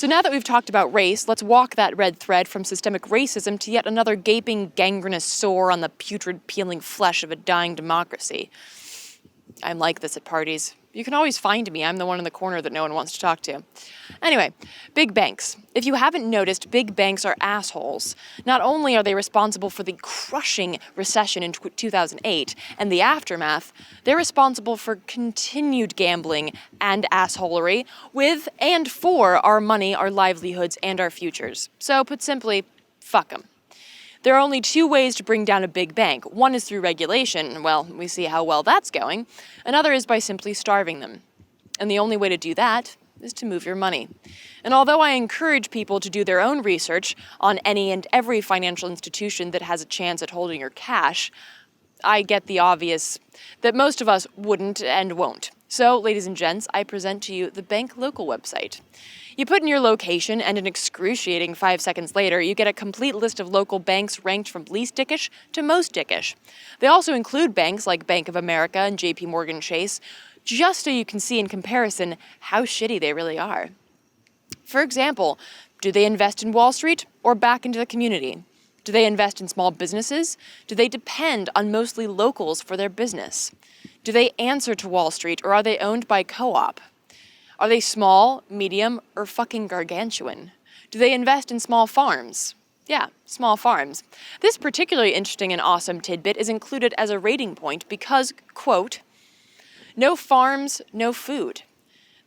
So now that we've talked about race, let's walk that red thread from systemic racism to yet another gaping, gangrenous sore on the putrid, peeling flesh of a dying democracy. I'm like this at parties. You can always find me. I'm the one in the corner that no one wants to talk to. Anyway, big banks. If you haven't noticed, big banks are assholes. Not only are they responsible for the crushing recession in 2008 and the aftermath, they're responsible for continued gambling and assholery with and for our money, our livelihoods, and our futures. So, put simply, fuck them. There are only two ways to bring down a big bank. One is through regulation. Well, we see how well that's going. Another is by simply starving them. And the only way to do that is to move your money. And although I encourage people to do their own research on any and every financial institution that has a chance at holding your cash, I get the obvious that most of us wouldn't and won't. So, ladies and gents, I present to you the Bank Local website. You put in your location, and an excruciating 5 seconds later, you get a complete list of local banks ranked from least dickish to most dickish. They also include banks like Bank of America and JP Morgan Chase, just so you can see in comparison how shitty they really are. For example, do they invest in Wall Street or back into the community? Do they invest in small businesses? Do they depend on mostly locals for their business? Do they answer to Wall Street or are they owned by co-op? Are they small, medium, or fucking gargantuan? Do they invest in small farms? Yeah, small farms. This particularly interesting and awesome tidbit is included as a rating point because, quote, no farms, no food.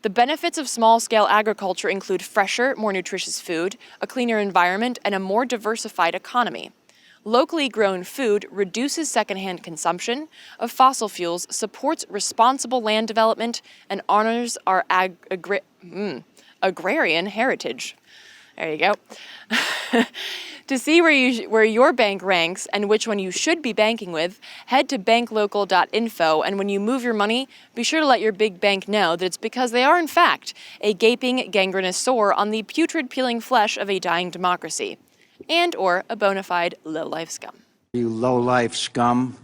The benefits of small-scale agriculture include fresher, more nutritious food, a cleaner environment, and a more diversified economy. Locally grown food reduces secondhand consumption of fossil fuels, supports responsible land development, and honors our agrarian heritage. There you go. To see where your bank ranks and which one you should be banking with, head to banklocal.info, and when you move your money, be sure to let your big bank know that it's because they are, in fact, a gaping, gangrenous sore on the putrid, peeling flesh of a dying democracy, and or a bona fide low-life scum. You low-life scum.